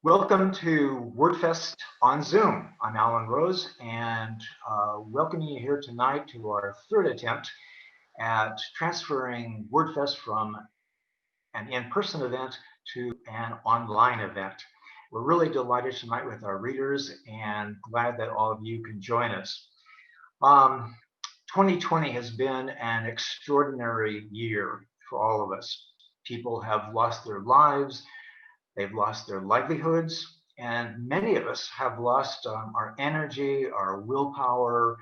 Welcome to WordFest on Zoom. I'm Alan Rose and welcoming you here tonight to our third attempt at transferring WordFest from an in-person event to an online event. We're really delighted tonight with our readers and glad that all of you can join us. 2020 has been an extraordinary year for all of us. People have lost their lives, they've lost their livelihoods, and many of us have lost our energy, our willpower,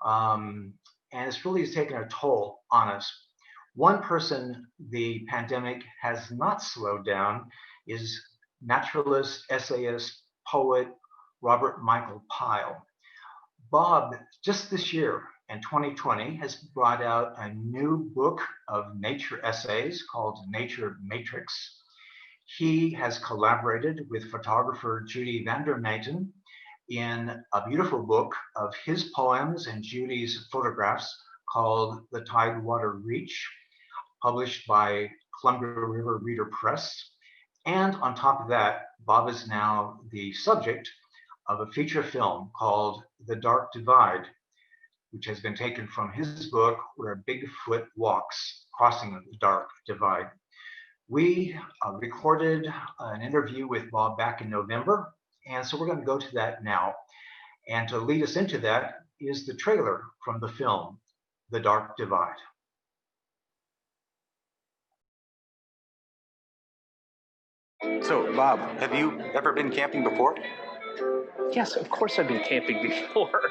and it's really taken a toll on us. One person the pandemic has not slowed down is naturalist, essayist, poet, Robert Michael Pyle. Bob, just this year in 2020, has brought out a new book of nature essays called Nature Matrix. He has collaborated with photographer Judy Vandermeten in a beautiful book of his poems and Judy's photographs called The Tidewater Reach, published by Columbia River Reader Press. And on top of that, Bob is now the subject of a feature film called The Dark Divide, which has been taken from his book, Where Bigfoot Walks, Crossing the Dark Divide. We recorded an interview with Bob back in November, and so we're going to go to that now. And to lead us into that is the trailer from the film, The Dark Divide. So, Bob, have you ever been camping before? Yes, of course I've been camping before.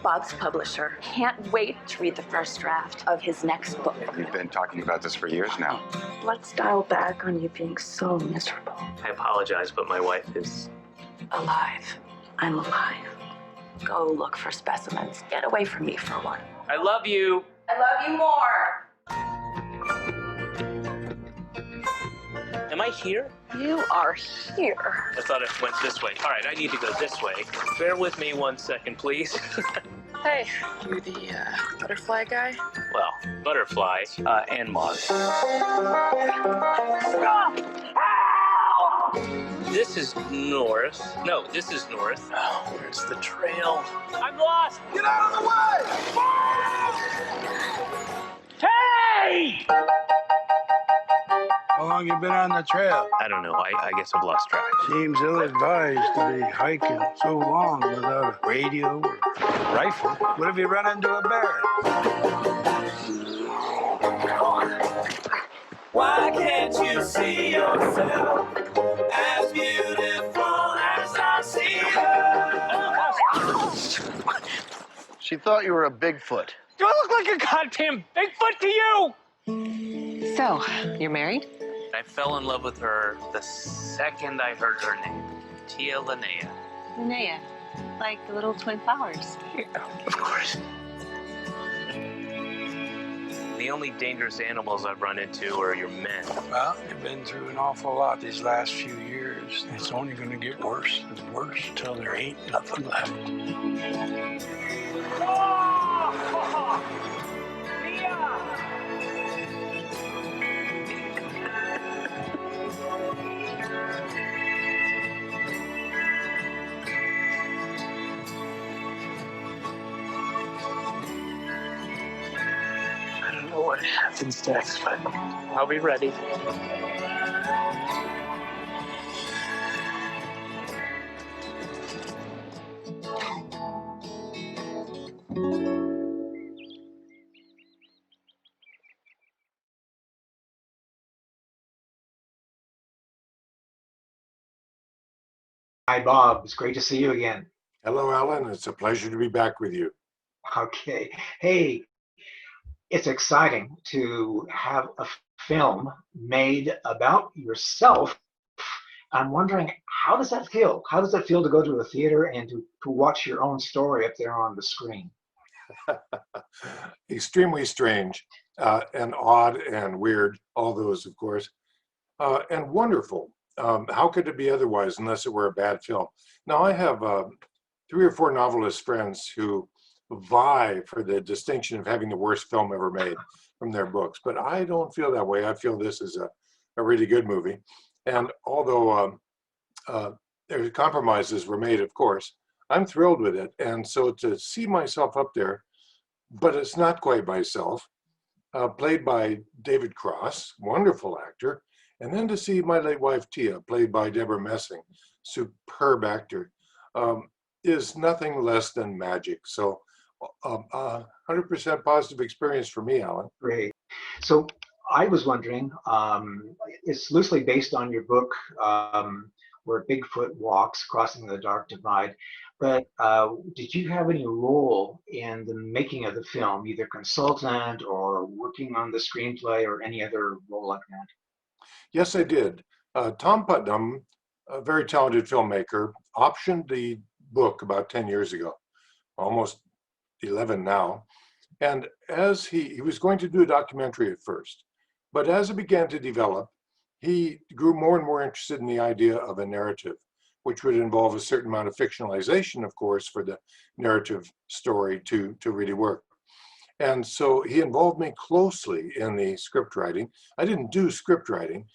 Bob's publisher can't wait to read the first draft of his next book. We've been talking about this for years now. Let's dial back on you being so miserable. I apologize, but my wife is... Alive. I'm alive. Go look for specimens. Get away from me for one. I love you. I love you more. Am I here? You are here. I thought it went this way. All right, I need to go this way. Bear with me 1 second, please. Hey, you the butterfly guy? Well, butterfly and moth. This is north. No, this is north. Oh, where's the trail? I'm lost. Get out of the way! Hey! How long you been on the trail? I don't know. I guess I've lost track. Seems ill-advised to be hiking so long without a radio or rifle. What if you run into a bear? Why can't you see yourself as beautiful as I see you? She thought you were a Bigfoot. Do I look like a goddamn Bigfoot to you? So, you're married? I fell in love with her the second I heard her name. Tia Linnea. Linnea. Like the little twin flowers. Yeah, of course. The only dangerous animals I've run into are your men. Well, you've been through an awful lot these last few years. It's only going to get worse and worse till there ain't nothing left. I don't know what happens next, but I'll be ready. Hi, Bob. It's great to see you again. Hello, Alan. It's a pleasure to be back with you. Okay. Hey, it's exciting to have a film made about yourself. I'm wondering, how does that feel? How does it feel to go to a theater and to watch your own story up there on the screen? Extremely strange and odd and weird, all those, of course, and wonderful. How could it be otherwise unless it were a bad film? Now, I have 3 or 4 novelist friends who vie for the distinction of having the worst film ever made. from their books. But I don't feel that way. I feel this is a really good movie. And although compromises were made, of course, I'm thrilled with it. And so to see myself up there, but it's not quite myself, played by David Cross, wonderful actor. And then to see my late wife, Tia, played by Deborah Messing, superb actor, is nothing less than magic. So 100% positive experience for me, Alan. Great. So I was wondering, it's loosely based on your book, Where Bigfoot Walks, Crossing the Dark Divide. But did you have any role in the making of the film, either consultant or working on the screenplay or any other role like that? Yes, I did. Tom Putnam, a very talented filmmaker, optioned the book about 10 years ago, almost 11 now. And as he was going to do a documentary at first, but as it began to develop, he grew more and more interested in the idea of a narrative, which would involve a certain amount of fictionalization, of course, for the narrative story to really work. And so he involved me closely in the script writing. I didn't do script writing,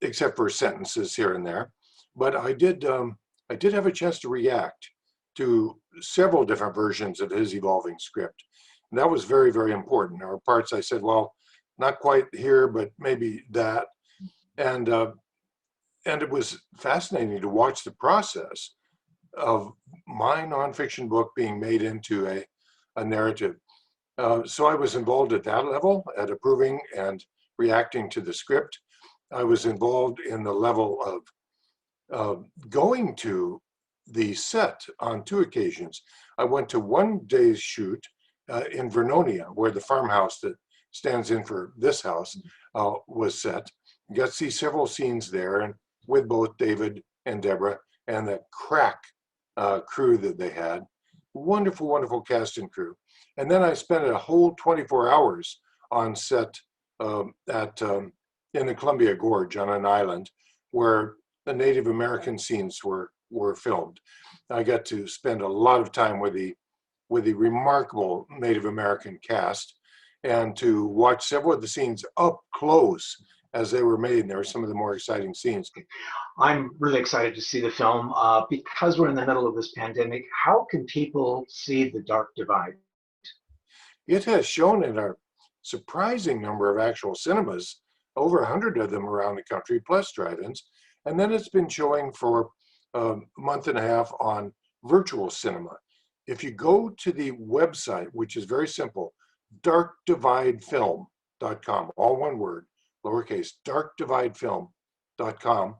except for sentences here and there, but I did have a chance to react to several different versions of his evolving script. And that was very, very important. There were parts I said, well, not quite here, but maybe that. And it was fascinating to watch the process of my nonfiction book being made into a narrative. So I was involved at that level, at approving and reacting to the script. I was involved in the level of going to the set on 2 occasions. I went to one day's shoot in Vernonia, where the farmhouse that stands in for this house was set. Got to see several scenes there, and with both David and Deborah and the crack crew that they had. Wonderful, wonderful cast and crew. And then I spent a whole 24 hours on set in the Columbia Gorge on an island where the Native American scenes were filmed. I got to spend a lot of time with the remarkable Native American cast and to watch several of the scenes up close as they were made. And there were some of the more exciting scenes. I'm really excited to see the film. Because we're in the middle of this pandemic, how can people see The Dark Divide? It has shown in a surprising number of actual cinemas, over 100 of them around the country, plus drive-ins. And then it's been showing for a month and a half on virtual cinema. If you go to the website, which is very simple, darkdividefilm.com, all one word, lowercase, darkdividefilm.com,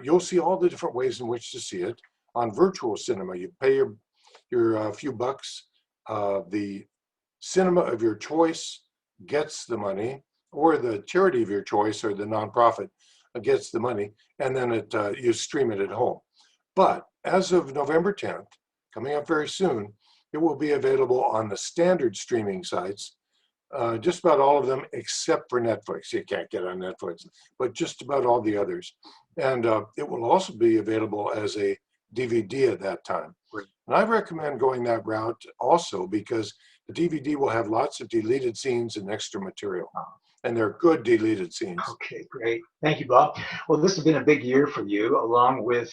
you'll see all the different ways in which to see it. On virtual cinema, you pay your few bucks. The cinema of your choice gets the money, or the charity of your choice or the nonprofit gets the money, and then you stream it at home. But as of November 10th, coming up very soon, it will be available on the standard streaming sites, just about all of them except for Netflix. You can't get on Netflix, but just about all the others. And it will also be available as a DVD at that time. And I recommend going that route also because the DVD will have lots of deleted scenes and extra material. And they're good deleted scenes. Okay, great. Thank you, Bob. Well, this has been a big year for you, along with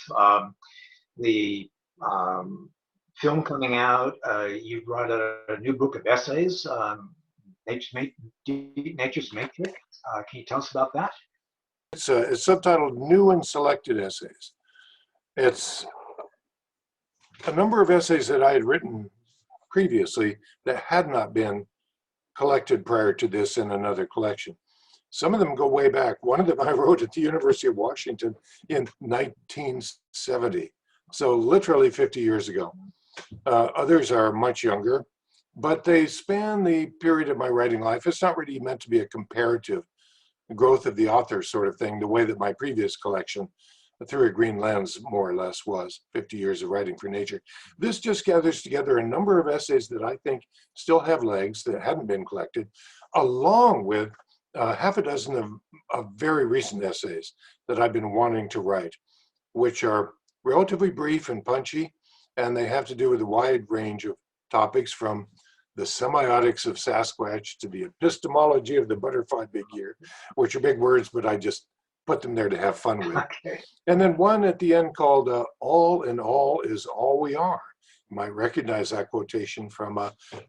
the film coming out. You brought out a new book of essays, Nature's Matrix. Can you tell us about that? It's subtitled New and Selected Essays. It's a number of essays that I had written previously that had not been collected prior to this in another collection. Some of them go way back. One of them I wrote at the University of Washington in 1970, so literally 50 years ago. Others are much younger, but they span the period of my writing life. It's not really meant to be a comparative growth of the author sort of thing, the way that my previous collection, Through a Green Lens, more or less was 50 years of writing for nature. This just gathers together a number of essays that I think still have legs that hadn't been collected, along with half a dozen of very recent essays that I've been wanting to write, which are relatively brief and punchy, and they have to do with a wide range of topics, from the semiotics of Sasquatch to the epistemology of the butterfly big ear, which are big words, but I just put them there to have fun with. Okay. And then one at the end called All in All is All We Are. You might recognize that quotation from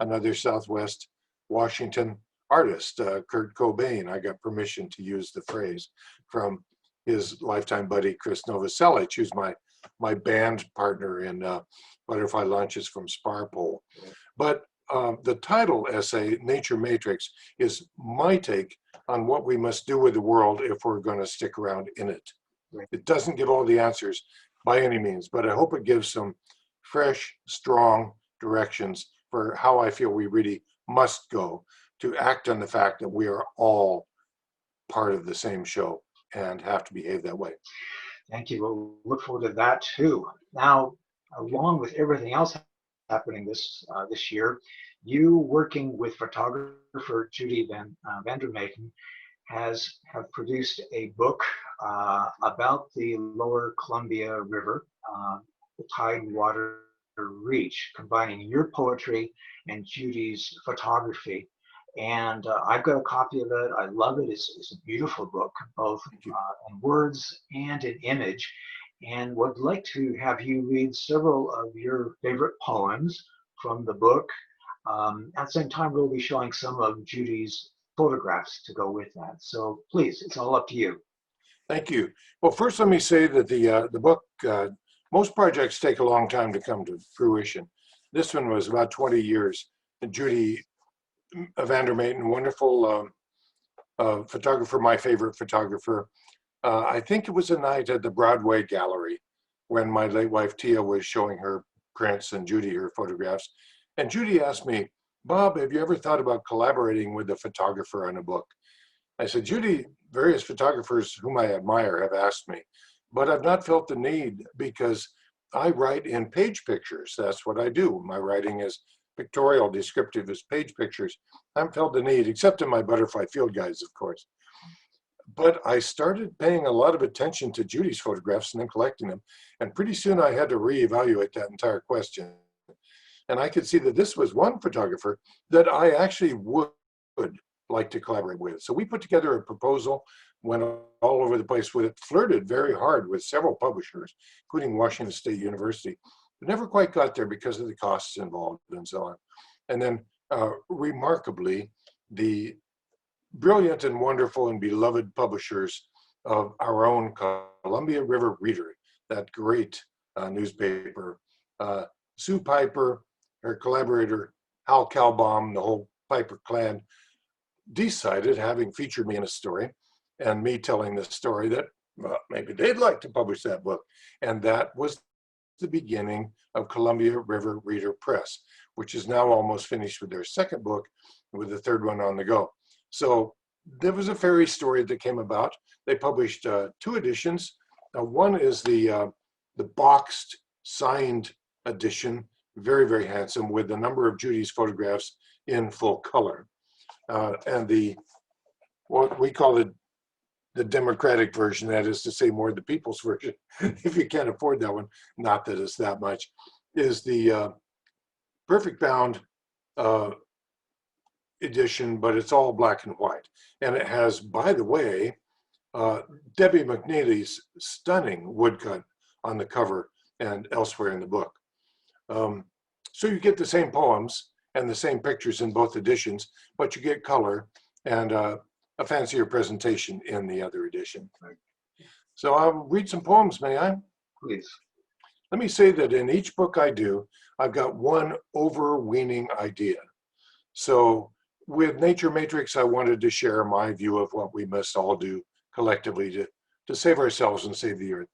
another Southwest Washington artist, Kurt Cobain. I got permission to use the phrase from his lifetime buddy, Chris Novoselic, who's my band partner in Butterfly Lunches from Sparpole. But the title essay, Nature Matrix, is my take on what we must do with the world if we're going to stick around in it. It doesn't give all the answers by any means, but I hope it gives some fresh, strong directions for how I feel we really must go to act on the fact that we are all part of the same show and have to behave that way. Thank you. We'll look forward to that too. Now, along with everything else happening this year, you working with photographer Judy Vandermaten have produced a book about the Lower Columbia River, the Tidewater Reach, combining your poetry and Judy's photography. And I've got a copy of it. I love it. It's a beautiful book, both in words and in image. And would like to have you read several of your favorite poems from the book. At the same time, we'll be showing some of Judy's photographs to go with that. So please, it's all up to you. Thank you. Well, first let me say that the book, most projects take a long time to come to fruition. This one was about 20 years. And Judy Vandermaten, wonderful photographer, my favorite photographer. I think it was a night at the Broadway Gallery when my late wife Tia was showing her prints and Judy her photographs. And Judy asked me, Bob, have you ever thought about collaborating with a photographer on a book? I said, Judy, various photographers whom I admire have asked me, but I've not felt the need because I write in page pictures. That's what I do. My writing is pictorial, descriptive as page pictures. I haven't felt the need, except in my butterfly field guides, of course. But I started paying a lot of attention to Judy's photographs and then collecting them. And pretty soon I had to reevaluate that entire question. And I could see that this was one photographer that I actually would like to collaborate with. So we put together a proposal, went all over the place with it, flirted very hard with several publishers, including Washington State University, but never quite got there because of the costs involved and so on. And then remarkably, the brilliant and wonderful and beloved publishers of our own Columbia River Reader, that great newspaper, Sue Piper, her collaborator, Hal Kalbaum, the whole Piper clan, decided, having featured me in a story and me telling the story, that well, maybe they'd like to publish that book. And that was the beginning of Columbia River Reader Press, which is now almost finished with their second book, with the third one on the go. So there was a fairy story that came about. They published 2 editions. One is the boxed, signed edition, very, very handsome, with a number of Judy's photographs in full color. And what we call the democratic version, that is to say more the people's version, if you can't afford that one, not that it's that much, is the perfect bound edition, but it's all black and white. And it has, by the way, Debbie McNeely's stunning woodcut on the cover and elsewhere in the book. So you get the same poems and the same pictures in both editions, but you get color and a fancier presentation in the other edition. So I'll read some poems, may I? Please. Let me say that in each book I do, I've got one overweening idea. So with Nature Matrix, I wanted to share my view of what we must all do collectively to save ourselves and save the earth.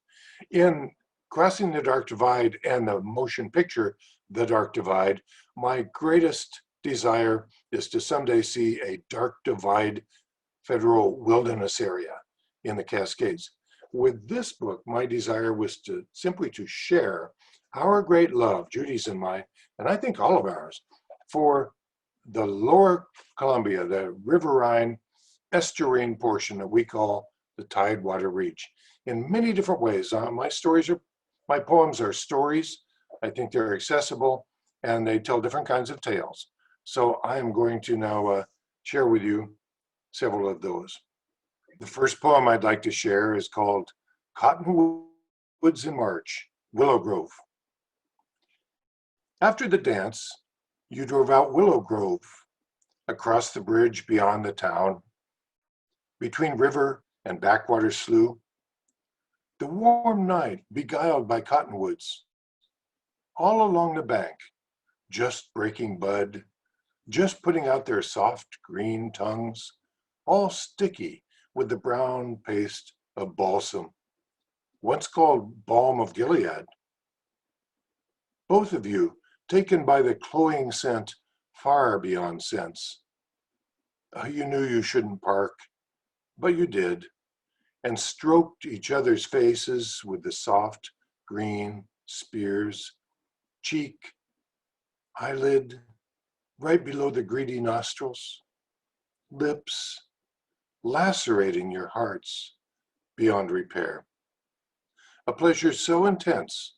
In Crossing the Dark Divide and the motion picture, The Dark Divide, my greatest desire is to someday see a dark divide federal wilderness area in the Cascades. With this book, my desire was to simply to share our great love, Judy's and mine, and I think all of ours, for the lower Columbia, the riverine estuarine portion that we call the Tidewater Reach, in many different ways. My poems are stories. I think they're accessible and they tell different kinds of tales. So I am going to now share with you several of those. The first poem I'd like to share is called Cottonwoods in March, Willow Grove. After the dance, you drove out Willow Grove, across the bridge beyond the town, between river and backwater slough. The warm night beguiled by cottonwoods, all along the bank, just breaking bud, just putting out their soft green tongues, all sticky with the brown paste of balsam, once called balm of Gilead. Both of you taken by the cloying scent far beyond sense. You knew you shouldn't park, but you did, and stroked each other's faces with the soft green spears, cheek, eyelid, right below the greedy nostrils, lips, lacerating your hearts beyond repair. A pleasure so intense,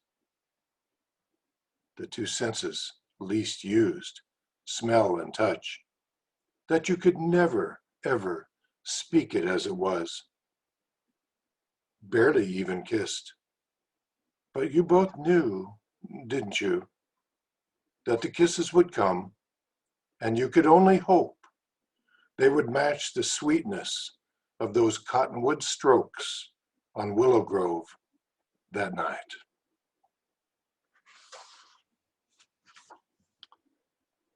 the two senses least used, smell and touch, that you could never, ever speak it as it was. Barely even kissed. But you both knew, didn't you, that the kisses would come, and you could only hope they would match the sweetness of those cottonwood strokes on Willow Grove that night.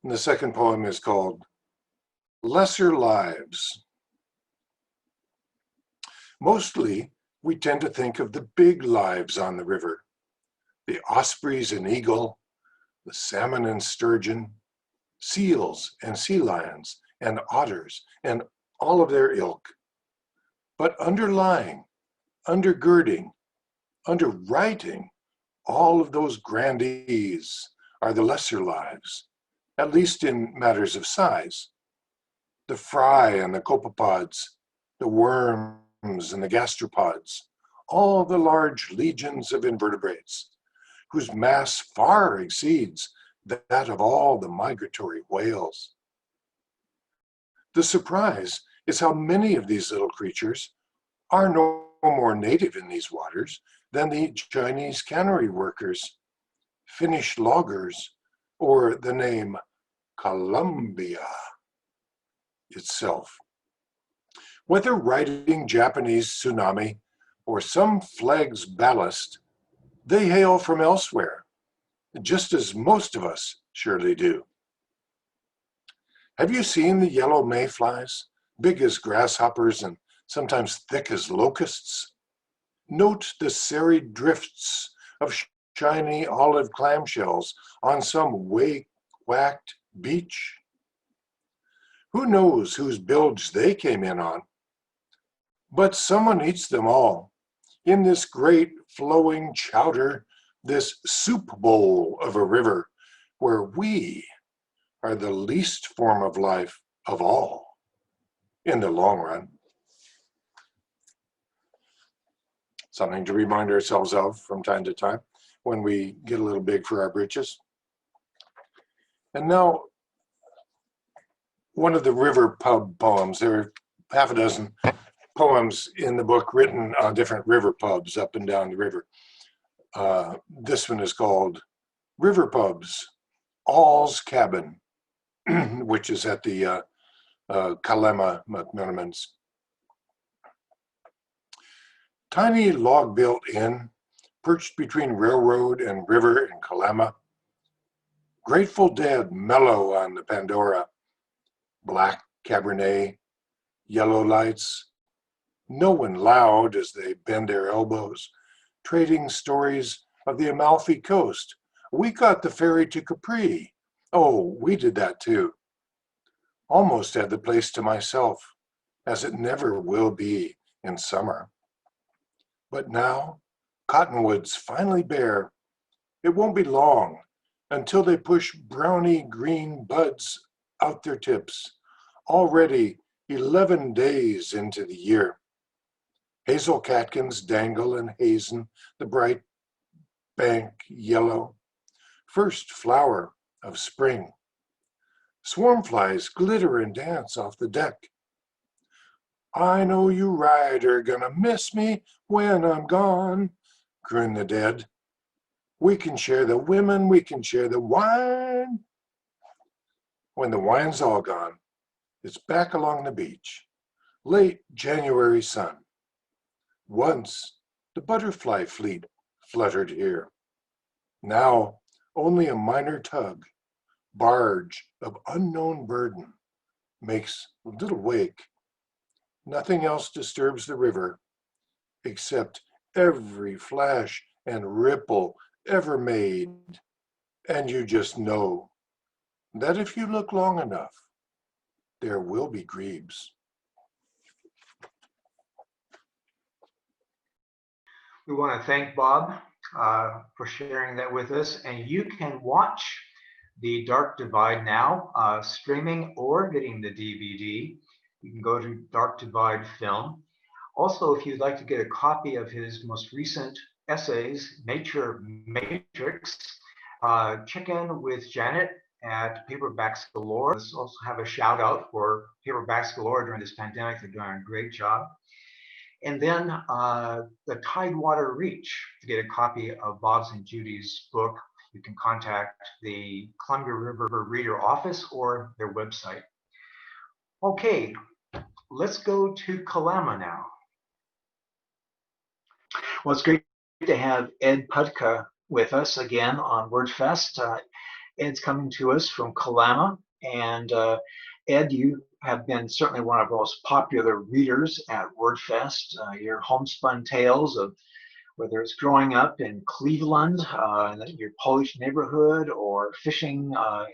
And the second poem is called Lesser Lives. Mostly, we tend to think of the big lives on the river, the ospreys and eagle, the salmon and sturgeon, seals and sea lions and otters and all of their ilk. But underlying, undergirding, underwriting all of those grandees are the lesser lives, at least in matters of size. The fry and the copepods, the worms and the gastropods, all the large legions of invertebrates, whose mass far exceeds that of all the migratory whales. The surprise is how many of these little creatures are no more native in these waters than the Chinese cannery workers, Finnish loggers, or the name Columbia itself. Whether riding Japanese tsunami or some flag's ballast, they hail from elsewhere, just as most of us surely do. Have you seen the yellow mayflies, big as grasshoppers and sometimes thick as locusts? Note the serried drifts of shiny olive clamshells on some whacked beach. Who knows whose bilge they came in on? But someone eats them all in this great flowing chowder, this soup bowl of a river, where we are the least form of life of all in the long run. Something to remind ourselves of from time to time when we get a little big for our britches. And now, one of the river pub poems. There are half a dozen poems in the book written on different river pubs up and down the river. This one is called River Pubs, All's Cabin, which is at the Kalema McMenamins. Tiny log-built inn, perched between railroad and river in Kalema. Grateful Dead mellow on the Pandora. Black Cabernet, yellow lights. No one loud as they bend their elbows, trading stories of the Amalfi Coast. We got the ferry to Capri. Oh, we did that too. Almost had the place to myself, as it never will be in summer. But now, cottonwoods finally bare. It won't be long until they push browny green buds out their tips, already 11 days into the year. Hazel catkins dangle and hazen the bright bank yellow, first flower of spring. Swarm flies glitter and dance off the deck. I know you right are gonna miss me when I'm gone, grin the dead. We can share the women, we can share the wine. When the wine's all gone, it's back along the beach. Late January sun. Once the butterfly fleet fluttered here. Now only a minor tug, barge of unknown burden, makes little wake. Nothing else disturbs the river except every flash and ripple ever made. And you just know that if you look long enough, there will be grebes. We want to thank Bob for sharing that with us. And you can watch The Dark Divide now, streaming or getting the DVD. You can go to Dark Divide Film. Also, if you'd like to get a copy of his most recent essays, Nature Matrix, check in with Janet at Paperbacks Galore. Let's also have a shout out for Paperbacks Galore during this pandemic. They're doing a great job. And then the Tidewater Reach. To get a copy of Bob's and Judy's book, you can contact the Columbia River Reader Office or their website. Okay, let's go to Kalama now. Well, it's great to have Ed Putka with us again on WordFest. Ed's coming to us from Kalama. And Ed, you have been certainly one of the most popular readers at WordFest. Your homespun tales of whether it's growing up in Cleveland, in your Polish neighborhood, or fishing out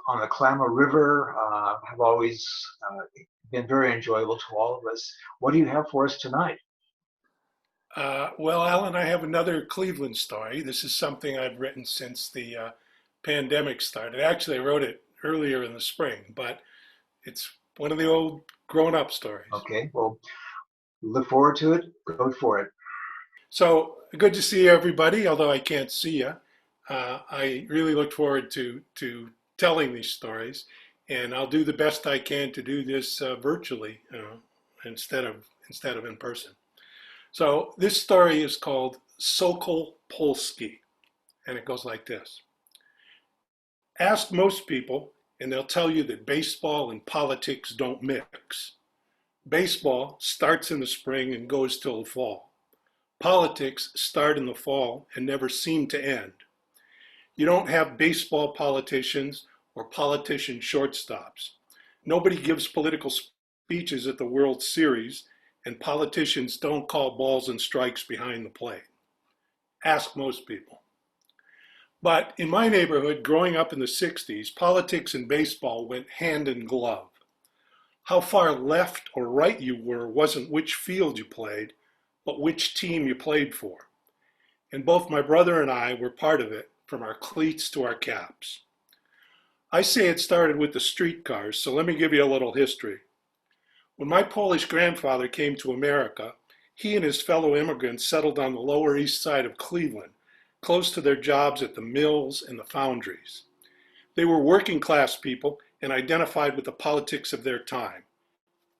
on the Kalama River have always been very enjoyable to all of us. What do you have for us tonight? Well, Alan, I have another Cleveland story. This is something I've written since the pandemic started. Actually, I wrote it earlier in the spring, but it's one of the old grown-up stories. Okay, well, look forward to it. Go for it. So good to see everybody, although I can't see you. I really look forward to telling these stories, and I'll do the best I can to do this virtually instead of in person. So this story is called Sokol Polski, and it goes like this. Ask most people, and they'll tell you that baseball and politics don't mix. Baseball starts in the spring and goes till the fall. Politics start in the fall and never seem to end. You don't have baseball politicians or politician shortstops. Nobody gives political speeches at the World Series, and politicians don't call balls and strikes behind the plate. Ask most people. But in my neighborhood, growing up in the 60s, politics and baseball went hand in glove. How far left or right you were wasn't which field you played, but which team you played for. And both my brother and I were part of it, from our cleats to our caps. I say it started with the streetcars, so let me give you a little history. When my Polish grandfather came to America, he and his fellow immigrants settled on the Lower East Side of Cleveland, close to their jobs at the mills and the foundries. They were working class people and identified with the politics of their time,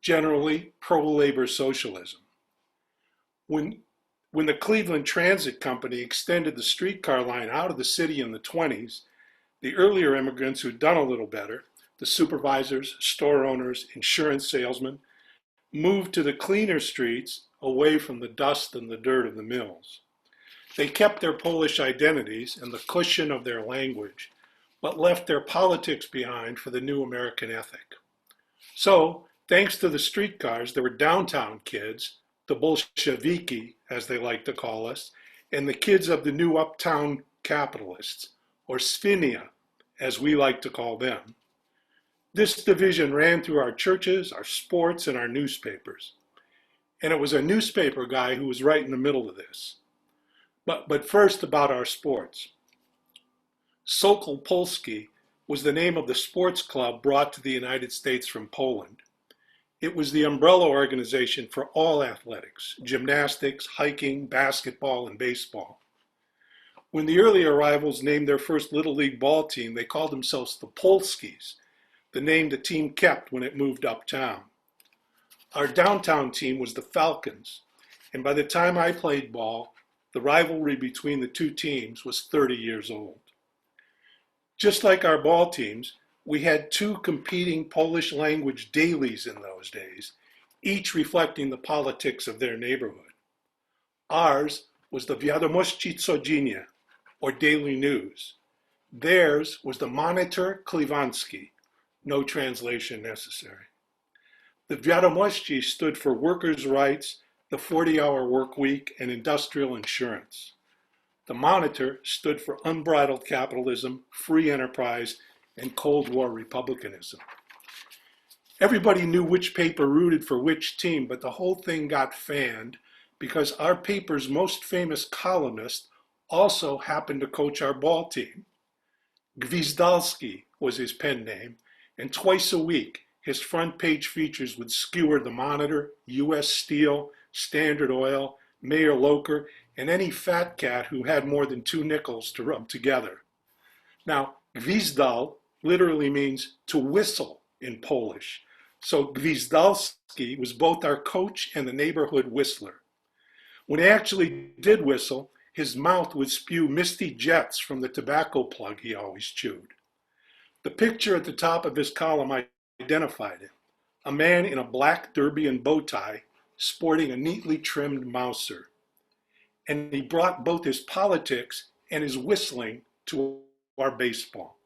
generally pro-labor socialism. When the Cleveland Transit Company extended the streetcar line out of the city in the 20s, the earlier immigrants who'd done a little better, the supervisors, store owners, insurance salesmen, moved to the cleaner streets away from the dust and the dirt of the mills. They kept their Polish identities and the cushion of their language, but left their politics behind for the new American ethic. So, thanks to the streetcars, there were downtown kids, the Bolsheviki, as they like to call us, and the kids of the new uptown capitalists, or Svinia, as we like to call them. This division ran through our churches, our sports, and our newspapers. And it was a newspaper guy who was right in the middle of this. But first about our sports. Sokol Polski was the name of the sports club brought to the United States from Poland. It was the umbrella organization for all athletics, gymnastics, hiking, basketball, and baseball. When the early arrivals named their first Little League ball team, they called themselves the Polskis, the name the team kept when it moved uptown. Our downtown team was the Falcons, and by the time I played ball, the rivalry between the two teams was 30 years old. Just like our ball teams, we had two competing Polish language dailies in those days, each reflecting the politics of their neighborhood. Ours was the Wiadomości Codzienne, or Daily News. Theirs was the Monitor Kliwanski, no translation necessary. The Wiadomości stood for workers' rights, the 40-hour work week, and industrial insurance. The Monitor stood for unbridled capitalism, free enterprise, and Cold War republicanism. Everybody knew which paper rooted for which team, but the whole thing got fanned because our paper's most famous columnist also happened to coach our ball team. Gwizdalski was his pen name, and twice a week, his front page features would skewer the Monitor, U.S. Steel, Standard Oil, Mayor Loker, and any fat cat who had more than 2 nickels to rub together. Now, Gwizdal literally means to whistle in Polish, so Gwizdalski was both our coach and the neighborhood whistler. When he actually did whistle, his mouth would spew misty jets from the tobacco plug he always chewed. The picture at the top of his column identified him, a man in a black derby and bow tie, sporting a neatly trimmed Mauser. And he brought both his politics and his whistling to our baseball.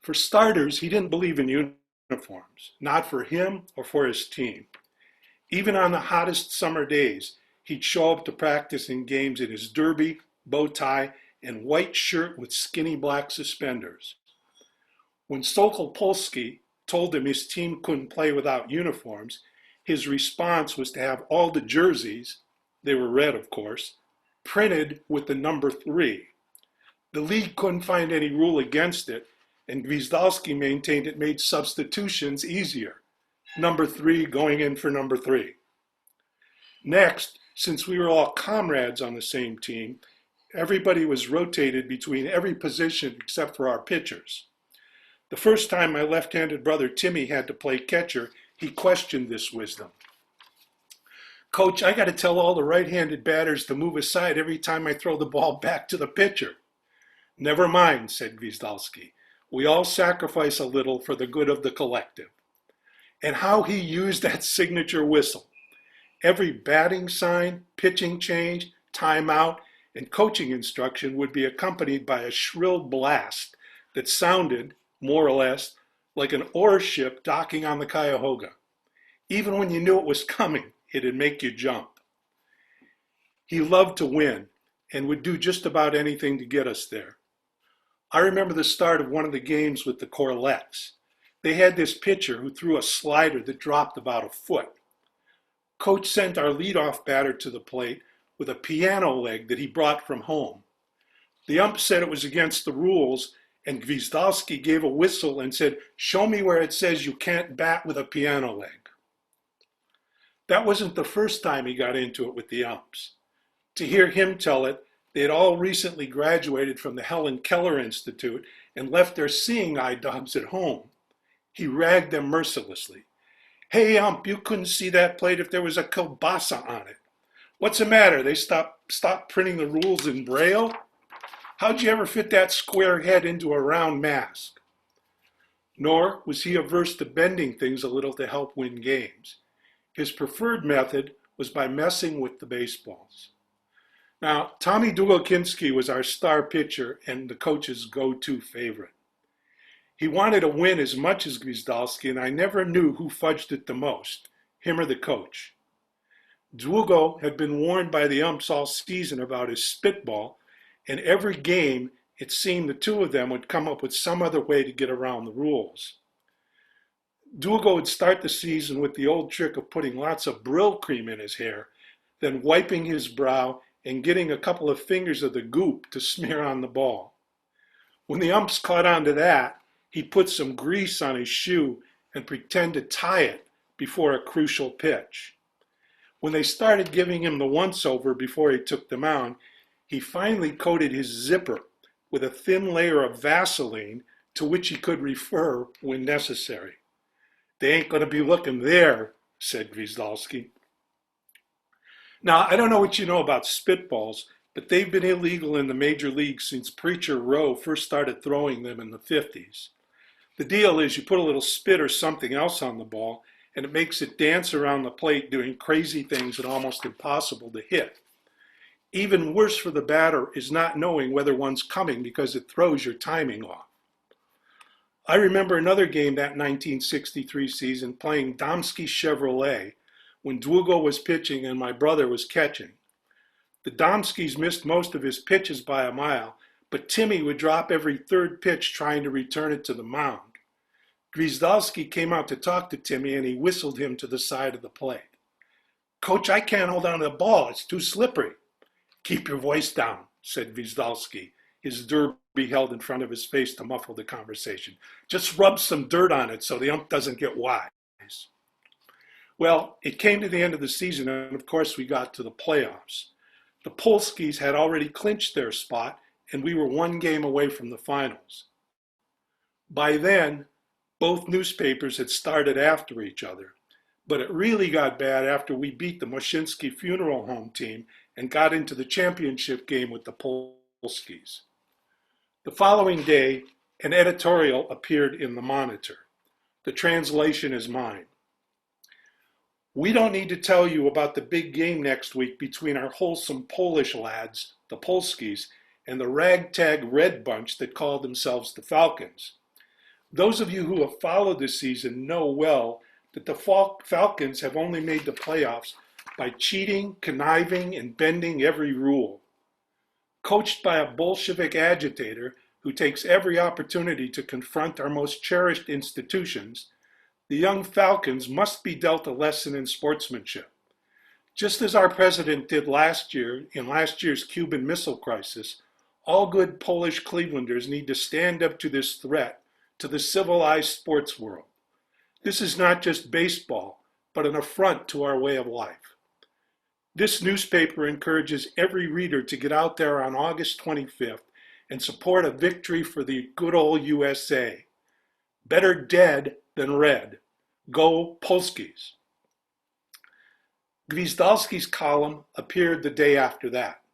For starters, he didn't believe in uniforms, not for him or for his team. Even on the hottest summer days, he'd show up to practice in games in his derby, bow tie, and white shirt with skinny black suspenders. When Sokol Polski told him his team couldn't play without uniforms, his response was to have all the jerseys, they were red of course, printed with the number 3. The league couldn't find any rule against it, and Gwizdalski maintained it made substitutions easier. Number 3 going in for number 3. Next, since we were all comrades on the same team, everybody was rotated between every position except for our pitchers. The first time my left-handed brother Timmy had to play catcher, he questioned this wisdom. Coach, I got to tell all the right-handed batters to move aside every time I throw the ball back to the pitcher. Never mind, said Gwizdalski. We all sacrifice a little for the good of the collective. And how he used that signature whistle. Every batting sign, pitching change, timeout, and coaching instruction would be accompanied by a shrill blast that sounded, more or less, like an ore ship docking on the Cuyahoga. Even when you knew it was coming, it'd make you jump. He loved to win and would do just about anything to get us there. I remember the start of one of the games with the Corlettes. They had this pitcher who threw a slider that dropped about a foot. Coach sent our leadoff batter to the plate with a piano leg that he brought from home. The ump said it was against the rules, and Gwizdalski gave a whistle and said, "Show me where it says you can't bat with a piano leg." That wasn't the first time he got into it with the umps. To hear him tell it, they had all recently graduated from the Helen Keller Institute and left their seeing eye dogs at home. He ragged them mercilessly. "Hey, ump, you couldn't see that plate if there was a kielbasa on it. What's the matter? They stopped printing the rules in Braille? How'd you ever fit that square head into a round mask?" Nor was he averse to bending things a little to help win games. His preferred method was by messing with the baseballs. Now, Tommy Długokinski was our star pitcher and the coach's go-to favorite. He wanted to win as much as Gwizdalski, and I never knew who fudged it the most, him or the coach. Długo had been warned by the umps all season about his spitball, and every game it seemed the two of them would come up with some other way to get around the rules. Długo would start the season with the old trick of putting lots of Brill cream in his hair, then wiping his brow and getting a couple of fingers of the goop to smear on the ball. When the umps caught on to that, he'd put some grease on his shoe and pretend to tie it before a crucial pitch. When they started giving him the once-over before he took the mound, He finally coated his zipper with a thin layer of Vaseline to which he could refer when necessary. "They ain't going to be looking there," said Gwiazdowski. Now, I don't know what you know about spitballs, but they've been illegal in the major leagues since Preacher Rowe first started throwing them in the 50s. The deal is you put a little spit or something else on the ball, and it makes it dance around the plate doing crazy things that are almost impossible to hit. Even worse for the batter is not knowing whether one's coming because it throws your timing off. I remember another game that 1963 season playing Domsky Chevrolet when Długo was pitching and my brother was catching. The Domskys missed most of his pitches by a mile, but Timmy would drop every third pitch trying to return it to the mound. Gwiazdowski came out to talk to Timmy and he whistled him to the side of the plate. "Coach, I can't hold on to the ball. It's too slippery." "Keep your voice down," said Gwiazdowski, his derby held in front of his face to muffle the conversation. "Just rub some dirt on it so the ump doesn't get wise." Well, it came to the end of the season, and of course we got to the playoffs. The Polskis had already clinched their spot, and we were one game away from the finals. By then, both newspapers had started after each other, but it really got bad after we beat the Moshinsky Funeral Home team and got into the championship game with the Polskis. The following day, an editorial appeared in the Monitor. The translation is mine. "We don't need to tell you about the big game next week between our wholesome Polish lads, the Polskis, and the ragtag red bunch that called themselves the Falcons. Those of you who have followed the season know well that the Falcons have only made the playoffs by cheating, conniving, and bending every rule. Coached by a Bolshevik agitator who takes every opportunity to confront our most cherished institutions, the young Falcons must be dealt a lesson in sportsmanship. Just as our president did last year in last year's Cuban Missile Crisis, all good Polish Clevelanders need to stand up to this threat to the civilized sports world. This is not just baseball, but an affront to our way of life. This newspaper encourages every reader to get out there on August 25th and support a victory for the good old USA. Better dead than red. Go Polskis." Gwiazdowski's column appeared the day after that.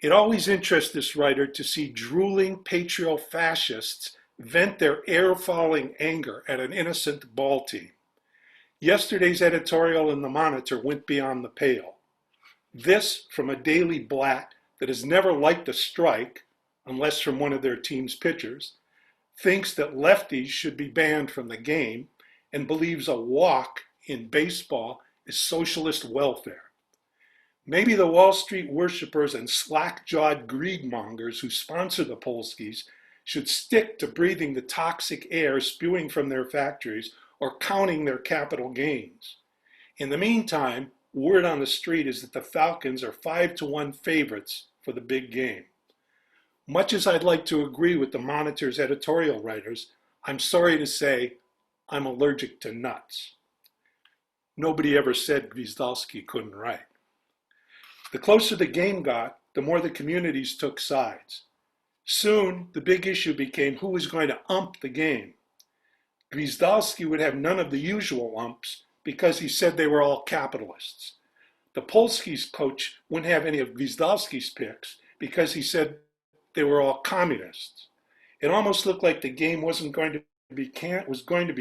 It always interests this writer to see drooling patriot-fascists vent their air-falling anger at an innocent ball team. Yesterday's editorial in the Monitor went beyond the pale. This from a daily blat that has never liked a strike, unless from one of their team's pitchers, thinks that lefties should be banned from the game, and believes a walk in baseball is socialist welfare. Maybe the Wall Street worshippers and slack-jawed greedmongers who sponsor the Polskis should stick to breathing the toxic air spewing from their factories or counting their capital gains. In the meantime, word on the street is that the Falcons are 5-1 favorites for the big game. Much as I'd like to agree with the Monitor's editorial writers, I'm sorry to say I'm allergic to nuts. Nobody ever said Gwiazdowski couldn't write. The closer the game got, the more the communities took sides. Soon, the big issue became who was going to ump the game. Gwiazdowski would have none of the usual umps because he said they were all capitalists. The Polskis coach wouldn't have any of Gwiazdowski's picks because he said they were all communists. It almost looked like the game was going to be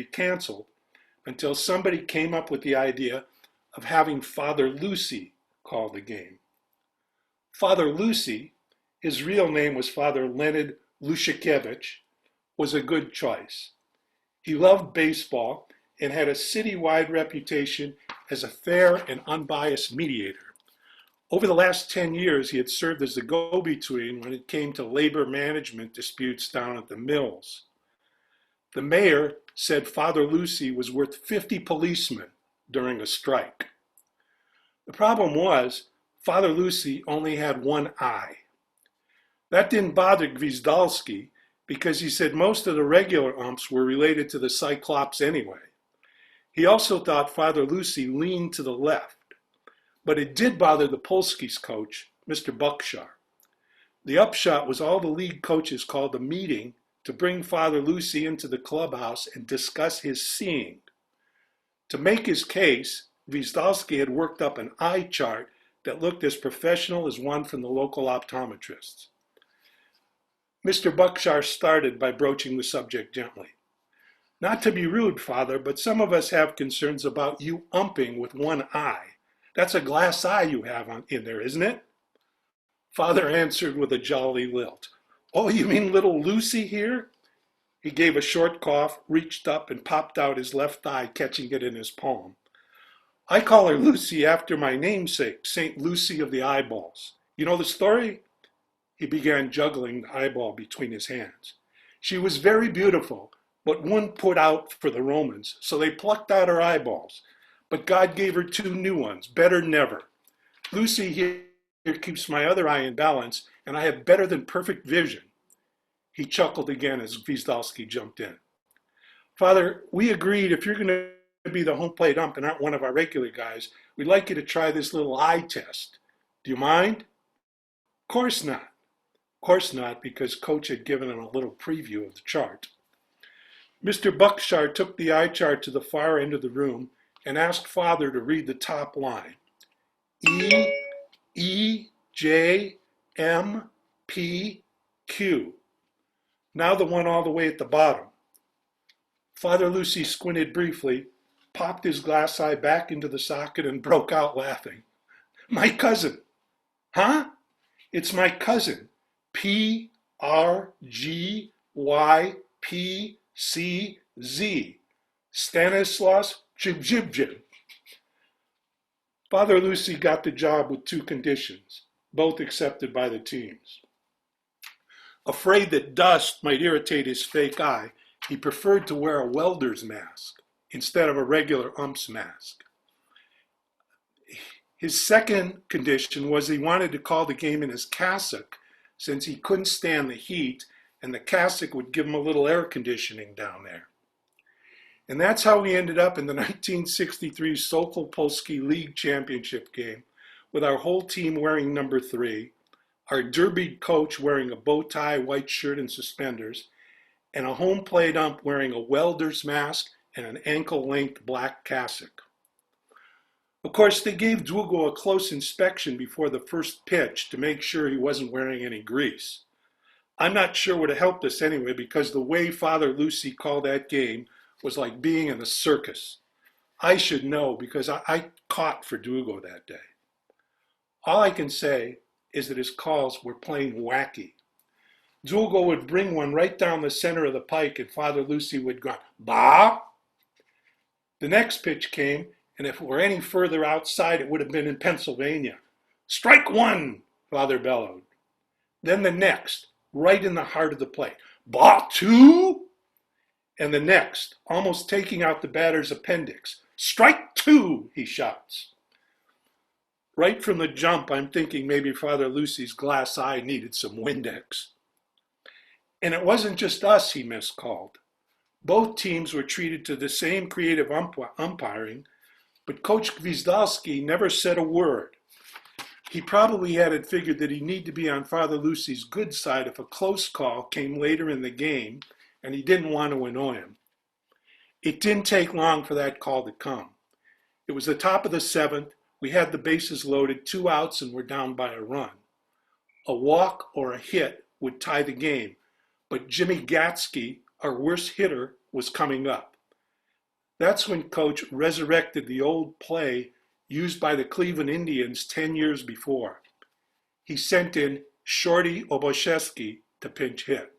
canceled until somebody came up with the idea of having Father Lucy call the game. Father Lucy, his real name was Father Leonid Lushakevich, was a good choice. He loved baseball and had a citywide reputation as a fair and unbiased mediator. Over the last 10 years, he had served as the go-between when it came to labor management disputes down at the mills. The mayor said Father Lucy was worth 50 policemen during a strike. The problem was, Father Lucy only had one eye. That didn't bother Gwiazdowski because he said most of the regular umps were related to the Cyclops anyway. He also thought Father Lucy leaned to the left, but it did bother the Polskis coach Mr. Buckshar. The upshot was all the league coaches called a meeting to bring Father Lucy into the clubhouse and discuss his seeing. To make his case, Gwiazdowski had worked up an eye chart that looked as professional as one from the local optometrists. Mr. Buckshar started by broaching the subject gently. Not to be rude, Father, but some of us have concerns about you umping with one eye. That's a glass eye you have in there, isn't it? Father answered with a jolly lilt. Oh, you mean little Lucy here? He gave a short cough, reached up, and popped out his left eye, catching it in his palm. I call her Lucy after my namesake, St. Lucy of the Eyeballs. You know the story? He began juggling the eyeball between his hands. She was very beautiful, but wouldn't put out for the Romans, so they plucked out her eyeballs. But God gave her 2 new ones, better than ever. Lucy here keeps my other eye in balance, and I have better than perfect vision. He chuckled again as Gwiazdowski jumped in. Father, we agreed if you're going to be the home plate ump and aren't one of our regular guys, we'd like you to try this little eye test. Do you mind? Of course not. Of course not, because Coach had given him a little preview of the chart. Mr. Buckshar took the eye chart to the far end of the room and asked Father to read the top line. E, E, J, M, P, Q. Now the one all the way at the bottom. Father Lucy squinted briefly, popped his glass eye back into the socket, and broke out laughing. My cousin. Huh? It's my cousin. P-R-G-Y-P-C-Z. Stanislaus Jibjibjib. Father Lucy got the job with 2 conditions, both accepted by the teams. Afraid that dust might irritate his fake eye, he preferred to wear a welder's mask instead of a regular ump's mask. His second condition was he wanted to call the game in his cassock since he couldn't stand the heat and the cassock would give him a little air conditioning down there. And that's how we ended up in the 1963 Sokol Polski League Championship game with our whole team wearing number 3, our derbied coach wearing a bow tie, white shirt, and suspenders, and a home plate ump wearing a welder's mask and an ankle-length black cassock. Of course, they gave Długo a close inspection before the first pitch to make sure he wasn't wearing any grease. I'm not sure would have helped us anyway, because the way Father Lucy called that game was like being in a circus. I should know because I caught for Długo that day. All I can say is that his calls were plain wacky. Długo would bring one right down the center of the pike and Father Lucy would go, bah! The next pitch came, and if it were any further outside, it would have been in Pennsylvania. Strike 1, Father bellowed. Then the next, right in the heart of the plate. Ball 2? And the next, almost taking out the batter's appendix. Strike 2, he shouts. Right from the jump, I'm thinking maybe Father Lucy's glass eye needed some Windex. And it wasn't just us he miscalled. Both teams were treated to the same creative umpiring, but Coach Gwiazdowski never said a word. He probably had it figured that he'd need to be on Father Lucy's good side if a close call came later in the game, and he didn't want to annoy him. It didn't take long for that call to come. It was the top of the 7th. We had the bases loaded, 2 outs, and were down by a run. A walk or a hit would tie the game, but Jimmy Gatsky, our worst hitter, was coming up. That's when Coach resurrected the old play used by the Cleveland Indians 10 years before. He sent in Shorty Oboszewski to pinch hit.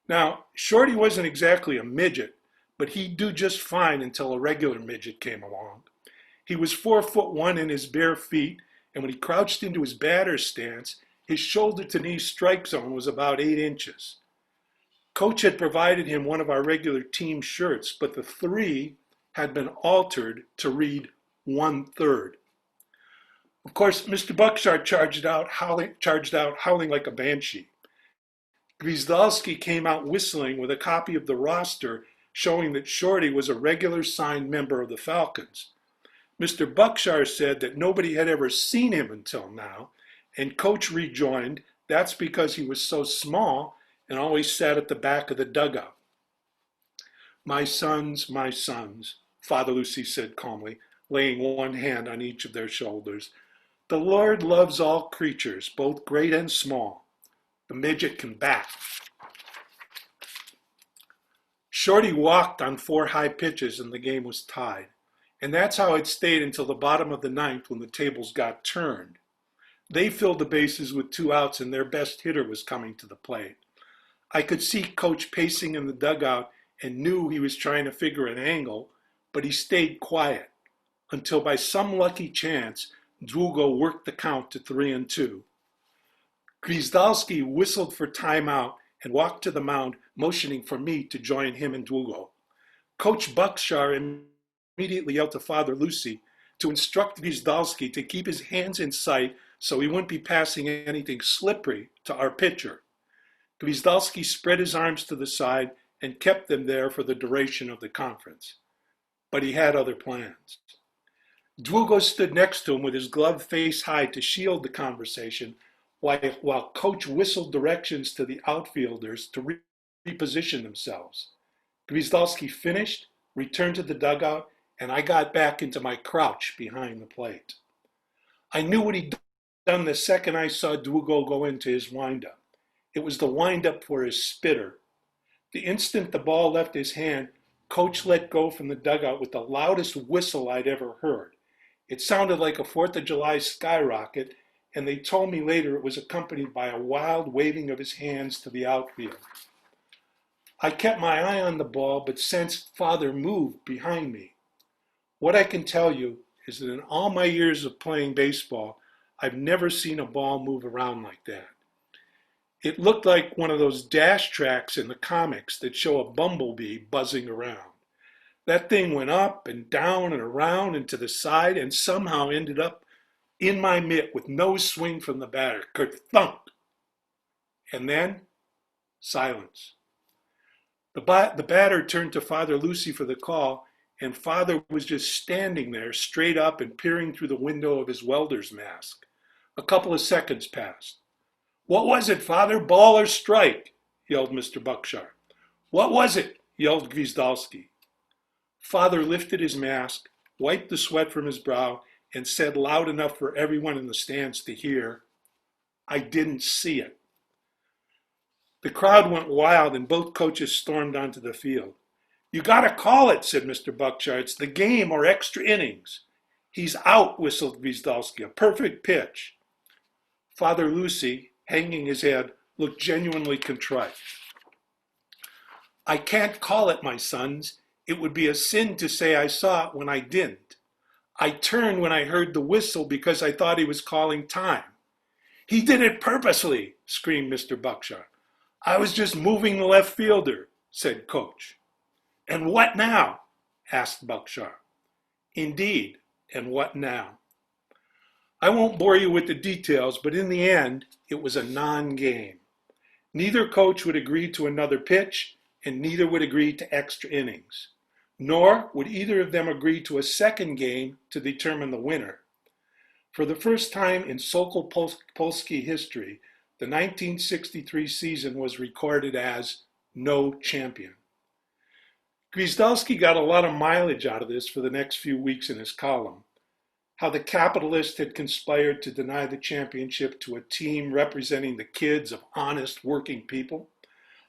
Now, Shorty wasn't exactly a midget, but he'd do just fine until a regular midget came along. He was 4'1" in his bare feet, and when he crouched into his batter's stance, his shoulder-to-knee strike zone was about 8 inches. Coach had provided him one of our regular team shirts, but the 3 had been altered to read 1/3. Of course, Mr. Buckshar charged out howling like a banshee. Gwiazdowski came out whistling with a copy of the roster showing that Shorty was a regular signed member of the Falcons. Mr. Buckshar said that nobody had ever seen him until now, And Coach rejoined, that's because he was so small and always sat at the back of the dugout. My sons, Father Lucy said calmly, laying one hand on each of their shoulders. The Lord loves all creatures, both great and small. The midget can bat. Shorty walked on 4 high pitches and the game was tied. And that's how it stayed until the bottom of the ninth when the tables got turned. They filled the bases with 2 outs and their best hitter was coming to the plate. I could see Coach pacing in the dugout and knew he was trying to figure an angle, but he stayed quiet until by some lucky chance, Długo worked the count to 3-2. Gwizdalski whistled for timeout and walked to the mound, motioning for me to join him and Długo. Coach Buckshar immediately yelled to Father Lucy to instruct Gwizdalski to keep his hands in sight so he wouldn't be passing anything slippery to our pitcher. Gwizdalski spread his arms to the side and kept them there for the duration of the conference. But he had other plans. Długo stood next to him with his glove face high to shield the conversation while Coach whistled directions to the outfielders to reposition themselves. Gwizdalski finished, returned to the dugout, and I got back into my crouch behind the plate. I knew what he'd done the second I saw Długo go into his windup. It was the windup for his spitter. The instant the ball left his hand, Coach let go from the dugout with the loudest whistle I'd ever heard. It sounded like a 4th of July skyrocket, and they told me later it was accompanied by a wild waving of his hands to the outfield. I kept my eye on the ball, but sensed Father move behind me. What I can tell you is that in all my years of playing baseball, I've never seen a ball move around like that. It looked like one of those dash tracks in the comics that show a bumblebee buzzing around. That thing went up and down and around and to the side and somehow ended up in my mitt with no swing from the batter. Kerthunk! And then, silence. The batter turned to Father Lucy for the call, and Father was just standing there straight up and peering through the window of his welder's mask. A couple of seconds passed. What was it, Father? Ball or strike? Yelled Mr. Buckshar. What was it? Yelled Gwizdalski. Father lifted his mask, wiped the sweat from his brow, and said loud enough for everyone in the stands to hear, I didn't see it. The crowd went wild and both coaches stormed onto the field. You gotta call it, said Mr. Buckshar. It's the game or extra innings. He's out, whistled Gwizdalski. A perfect pitch. Father Lucy, hanging his head, looked genuinely contrite. I can't call it, my sons. It would be a sin to say I saw it when I didn't. I turned when I heard the whistle because I thought he was calling time. He did it purposely, screamed Mr. Buckshar. I was just moving the left fielder, said Coach. And what now? Asked Buckshar. Indeed, and what now? I won't bore you with the details, but in the end, it was a non-game. Neither coach would agree to another pitch, and neither would agree to extra innings. Nor would either of them agree to a second game to determine the winner. For the first time in Sokol Polski history, the 1963 season was recorded as no champion. Gwizdalski got a lot of mileage out of this for the next few weeks in his column. How the capitalists had conspired to deny the championship to a team representing the kids of honest working people.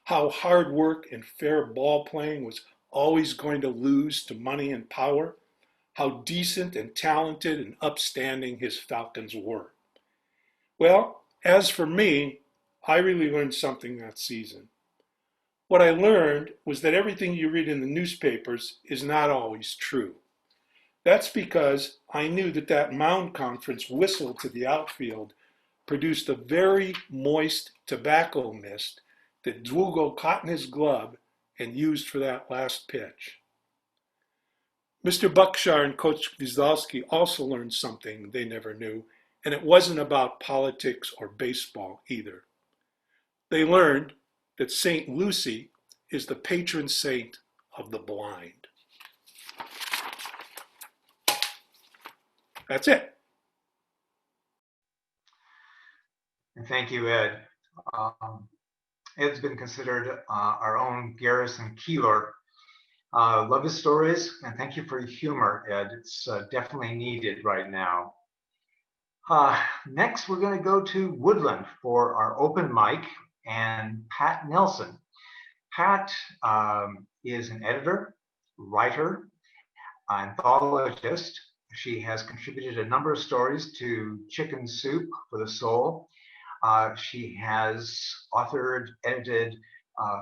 How hard work and fair ball playing was always going to lose to money and power. How decent and talented and upstanding his Falcons were. Well, as for me, I really learned something that season. What I learned was that everything you read in the newspapers is not always true. That's because I knew that mound conference whistle to the outfield produced a very moist tobacco mist that Długo caught in his glove and used for that last pitch. Mr. Buckshar and Coach Gwizdalski also learned something they never knew, and it wasn't about politics or baseball either. They learned that St. Lucy is the patron saint of the blind. That's it. And thank you, Ed. Ed's been considered our own Garrison Keillor. Love his stories, and thank you for your humor, Ed. It's definitely needed right now. Next, we're going to go to Woodland for our open mic, and Pat Nelson. Pat is an editor, writer, anthologist. She has contributed a number of stories to Chicken Soup for the Soul. She has authored, edited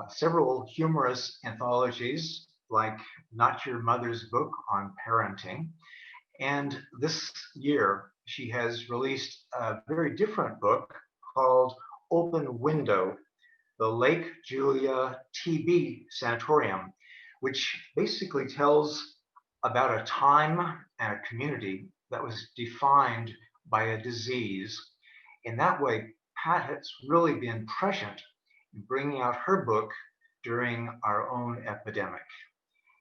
several humorous anthologies like Not Your Mother's Book on Parenting. And this year, she has released a very different book called Open Window, the Lake Julia TB Sanatorium, which basically tells about a time and a community that was defined by a disease. In that way, Pat has really been prescient in bringing out her book during our own epidemic.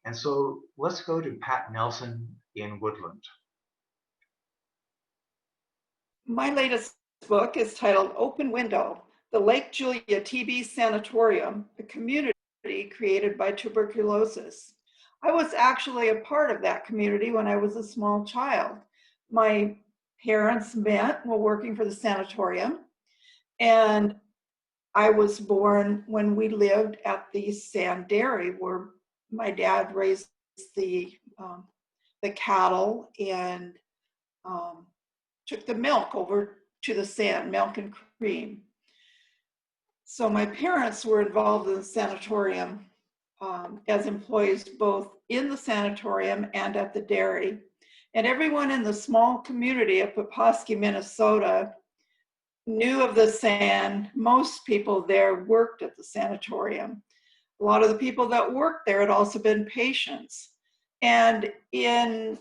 And so let's go to Pat Nelson in Woodland. My latest book is titled Open Window, the Lake Julia TB Sanatorium, a community created by tuberculosis. I was actually a part of that community when I was a small child. My parents met while working for the sanatorium, and I was born when we lived at the sand dairy where my dad raised the cattle and took the milk over to the sand, milk and cream. So my parents were involved in the sanatorium as employees both in the sanatorium and at the dairy. And everyone in the small community of Peposky, Minnesota knew of the sand. Most people there worked at the sanatorium. A lot of the people that worked there had also been patients. And in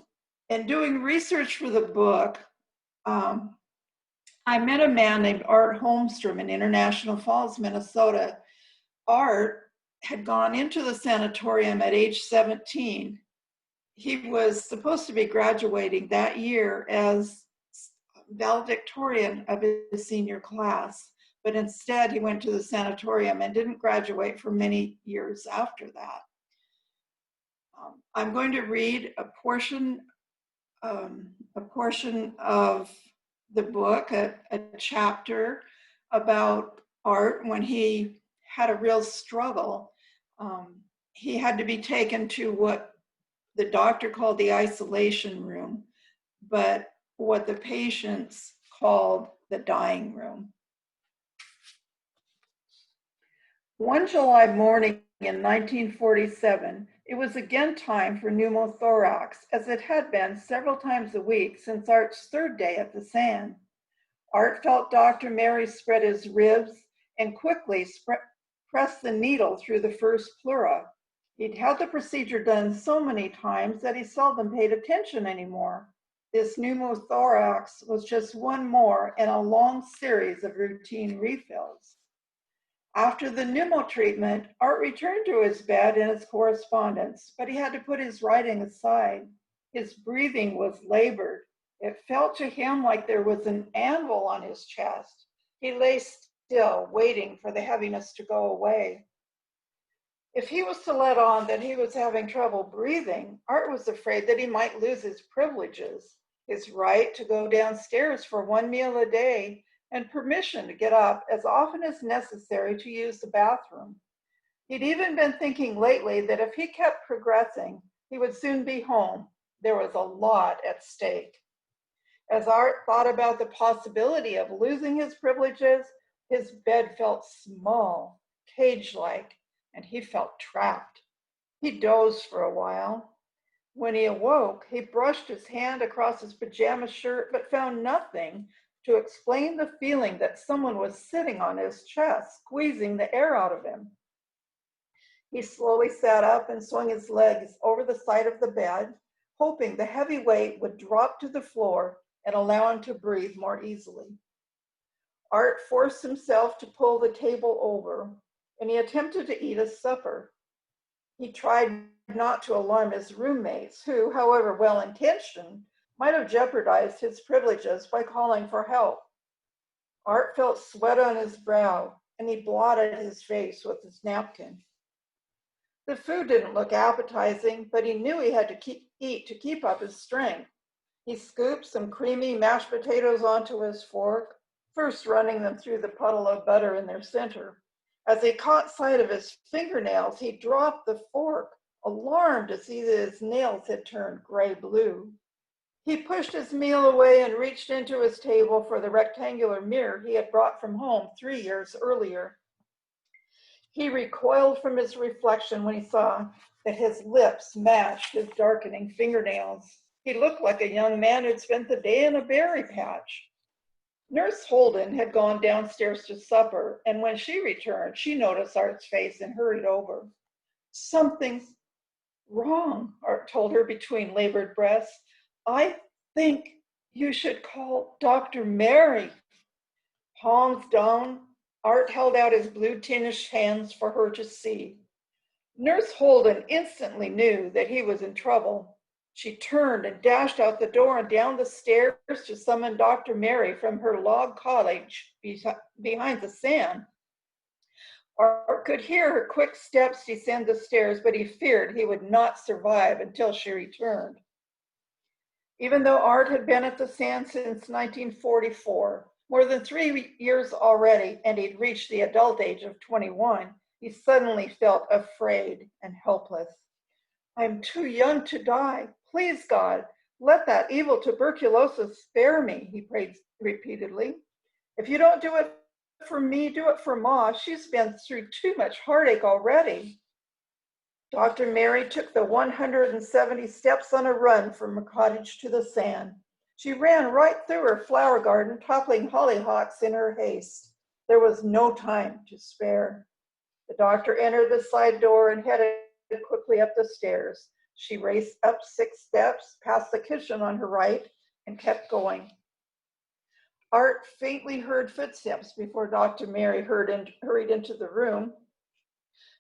doing research for the book, I met a man named Art Holmstrom in International Falls, Minnesota. Art had gone into the sanatorium at age 17. He was supposed to be graduating that year as valedictorian of his senior class, but instead he went to the sanatorium and didn't graduate for many years after that. I'm going to read a portion of the book, a chapter about Art when he had a real struggle. He had to be taken to what the doctor called the isolation room, but what the patients called the dying room. One July morning in 1947, it was again time for pneumothorax, as it had been several times a week since Art's third day at the sand. Art felt Dr. Mary spread his ribs and quickly pressed the needle through the first pleura. He'd had the procedure done so many times that he seldom paid attention anymore. This pneumothorax was just one more in a long series of routine refills. After the pneumo treatment, Art returned to his bed and his correspondence, but he had to put his writing aside. His breathing was labored. It felt to him like there was an anvil on his chest. He lay still, waiting for the heaviness to go away. If he was to let on that he was having trouble breathing, Art was afraid that he might lose his privileges, his right to go downstairs for one meal a day, and permission to get up as often as necessary to use the bathroom. He'd even been thinking lately that if he kept progressing, he would soon be home. There was a lot at stake. As Art thought about the possibility of losing his privileges, his bed felt small, cage-like, and he felt trapped. He dozed for a while. When he awoke, he brushed his hand across his pajama shirt, but found nothing to explain the feeling that someone was sitting on his chest, squeezing the air out of him. He slowly sat up and swung his legs over the side of the bed, hoping the heavy weight would drop to the floor and allow him to breathe more easily. Art forced himself to pull the table over, and he attempted to eat his supper. He tried not to alarm his roommates, who, however well-intentioned, might have jeopardized his privileges by calling for help. Art felt sweat on his brow, and he blotted his face with his napkin. The food didn't look appetizing, but he knew he had to eat to keep up his strength. He scooped some creamy mashed potatoes onto his fork, first running them through the puddle of butter in their center. As he caught sight of his fingernails, he dropped the fork, alarmed to see that his nails had turned gray-blue. He pushed his meal away and reached into his table for the rectangular mirror he had brought from home 3 years earlier. He recoiled from his reflection when he saw that his lips matched his darkening fingernails. He looked like a young man who'd spent the day in a berry patch. Nurse Holden had gone downstairs to supper, and when she returned, she noticed Art's face and hurried over. "Something's wrong," Art told her between labored breaths. "I think you should call Dr. Mary." Palms down, Art held out his blue-tinted hands for her to see. Nurse Holden instantly knew that he was in trouble. She turned and dashed out the door and down the stairs to summon Dr. Mary from her log cottage behind the sand. Art could hear her quick steps descend the stairs, but he feared he would not survive until she returned. Even though Art had been at the sand since 1944, more than 3 years already, and he'd reached the adult age of 21, he suddenly felt afraid and helpless. "I'm too young to die. Please, God, let that evil tuberculosis spare me," he prayed repeatedly. "If you don't do it for me, do it for Ma. She's been through too much heartache already." Dr. Mary took the 170 steps on a run from her cottage to the sand. She ran right through her flower garden, toppling hollyhocks in her haste. There was no time to spare. The doctor entered the side door and headed quickly up the stairs. She raced up 6 steps, past the kitchen on her right, and kept going. Art faintly heard footsteps before Dr. Mary hurried into the room.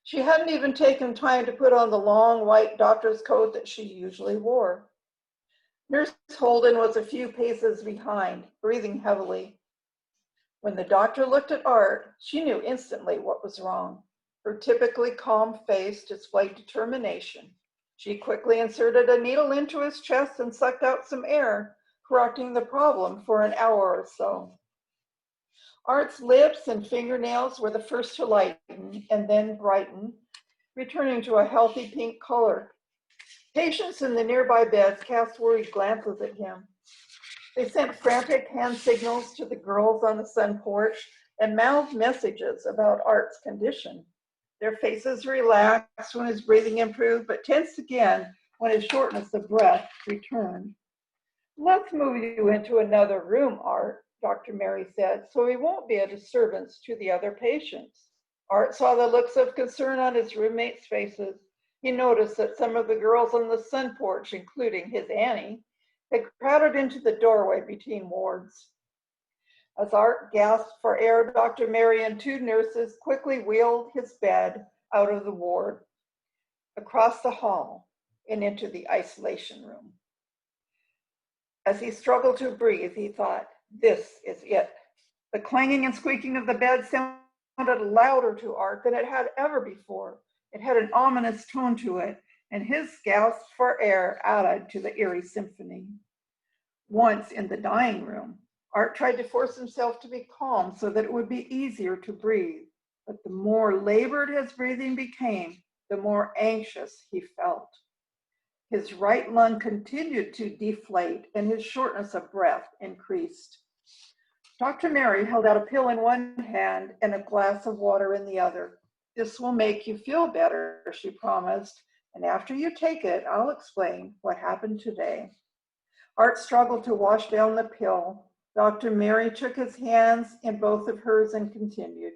She hadn't even taken time to put on the long white doctor's coat that she usually wore. Nurse Holden was a few paces behind, breathing heavily. When the doctor looked at Art, she knew instantly what was wrong. Her typically calm face displayed determination. She quickly inserted a needle into his chest and sucked out some air, correcting the problem for an hour or so. Art's lips and fingernails were the first to lighten and then brighten, returning to a healthy pink color. Patients in the nearby beds cast worried glances at him. They sent frantic hand signals to the girls on the sun porch and mouthed messages about Art's condition. Their faces relaxed when his breathing improved, but tensed again when his shortness of breath returned. "Let's move you into another room, Art," Dr. Mary said, "so he won't be a disturbance to the other patients." Art saw the looks of concern on his roommates' faces. He noticed that some of the girls on the sun porch, including his Annie, had crowded into the doorway between wards. As Art gasped for air, Dr. Mary and 2 nurses quickly wheeled his bed out of the ward, across the hall, and into the isolation room. As he struggled to breathe, he thought, "This is it." The clanging and squeaking of the bed sounded louder to Art than it had ever before. It had an ominous tone to it, and his gasp for air added to the eerie symphony. Once in the dying room, Art tried to force himself to be calm so that it would be easier to breathe. But the more labored his breathing became, the more anxious he felt. His right lung continued to deflate and his shortness of breath increased. Dr. Mary held out a pill in one hand and a glass of water in the other. "This will make you feel better," she promised, "and after you take it, I'll explain what happened today." Art struggled to wash down the pill. Dr. Mary took his hands in both of hers and continued.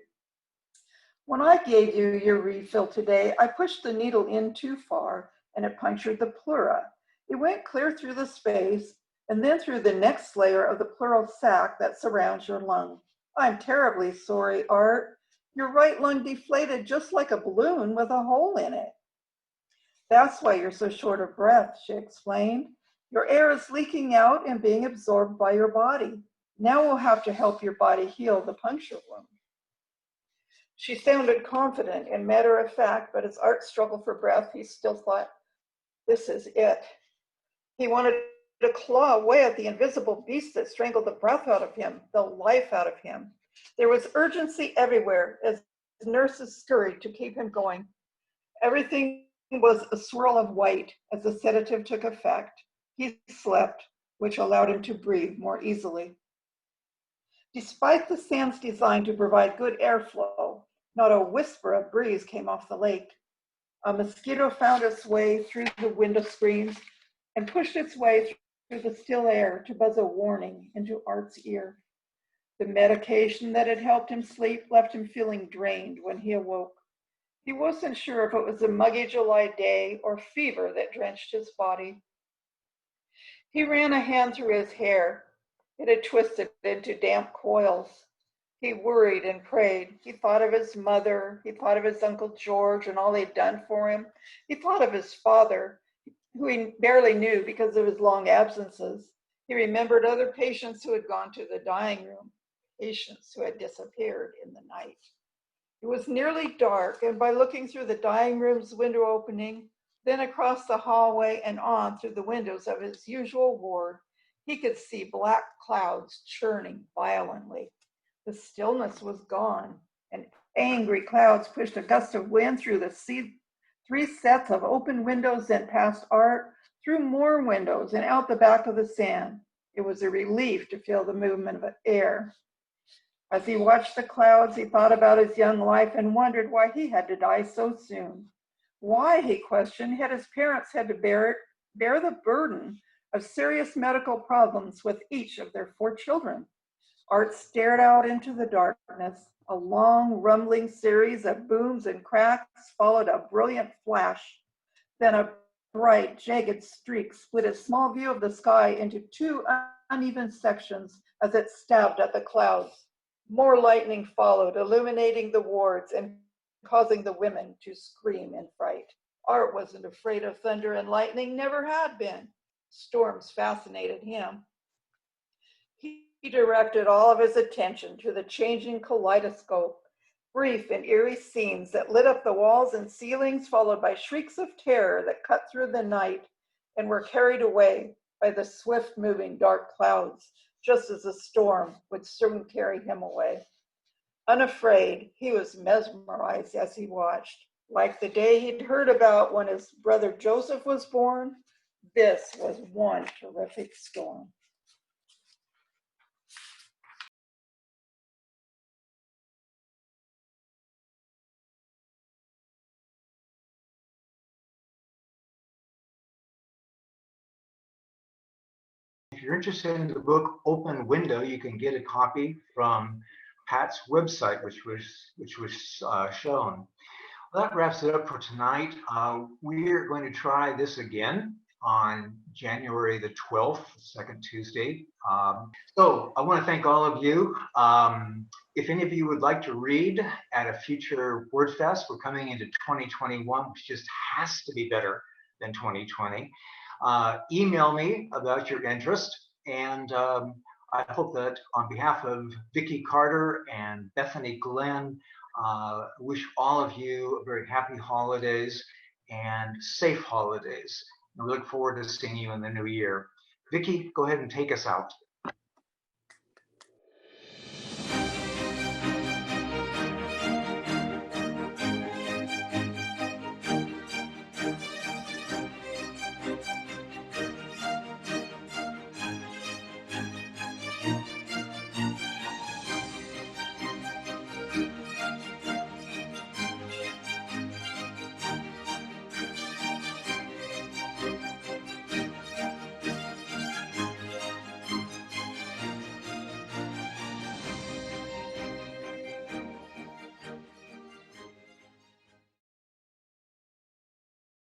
"When I gave you your refill today, I pushed the needle in too far and it punctured the pleura. It went clear through the space and then through the next layer of the pleural sac that surrounds your lung. I'm terribly sorry, Art. Your right lung deflated just like a balloon with a hole in it." "That's why you're so short of breath," she explained. "Your air is leaking out and being absorbed by your body. Now we'll have to help your body heal the puncture wound. She sounded confident and matter of fact, but as Art struggled for breath, he still thought, this is it. He wanted to claw away at the invisible beast that strangled the breath out of him, the life out of him. There was urgency everywhere as nurses scurried to keep him going. Everything was a swirl of white as the sedative took effect. He slept, which allowed him to breathe more easily. Despite the sand's design to provide good airflow, not a whisper of breeze came off the lake. A mosquito found its way through the window screens and pushed its way through the still air to buzz a warning into Art's ear. The medication that had helped him sleep left him feeling drained when he awoke. He wasn't sure if it was a muggy July day or fever that drenched his body. He ran a hand through his hair. It had twisted into damp coils. He worried and prayed. He thought of his mother. He thought of his Uncle George and all they'd done for him. He thought of his father, who he barely knew because of his long absences. He remembered other patients who had gone to the dying room, patients who had disappeared in the night. It was nearly dark, and by looking through the dying room's window opening, then across the hallway and on through the windows of his usual ward, he could see black clouds churning violently. The stillness was gone, and angry clouds pushed a gust of wind through the three sets of open windows, then past Art, through more windows, and out the back of the sand. It was a relief to feel the movement of air. As he watched the clouds, he thought about his young life and wondered why he had to die so soon. Why, he questioned, had his parents had to bear the burden of serious medical problems with each of their 4 children? Art stared out into the darkness. A long, rumbling series of booms and cracks followed a brilliant flash. Then a bright, jagged streak split a small view of the sky into 2 uneven sections as it stabbed at the clouds. More lightning followed, illuminating the wards and causing the women to scream in fright. Art wasn't afraid of thunder and lightning, never had been. Storms fascinated him. He directed all of his attention to the changing kaleidoscope, brief and eerie scenes that lit up the walls and ceilings, followed by shrieks of terror that cut through the night and were carried away by the swift-moving dark clouds, just as a storm would soon carry him away. Unafraid, he was mesmerized as he watched. Like the day he'd heard about when his brother Joseph was born, this was one terrific storm. If you're interested in the book Open Window, you can get a copy from Pat's website, which was shown. Well, that wraps it up for tonight. We're going to try this again on January the 12th, second Tuesday. So I want to thank all of you. If any of you would like to read at a future WordFest, we're coming into 2021, which just has to be better than 2020. Email me about your interest, and I hope that on behalf of Vicki Carter and Bethany Glenn, wish all of you very happy holidays and safe holidays. And we look forward to seeing you in the new year. Vicki, go ahead and take us out.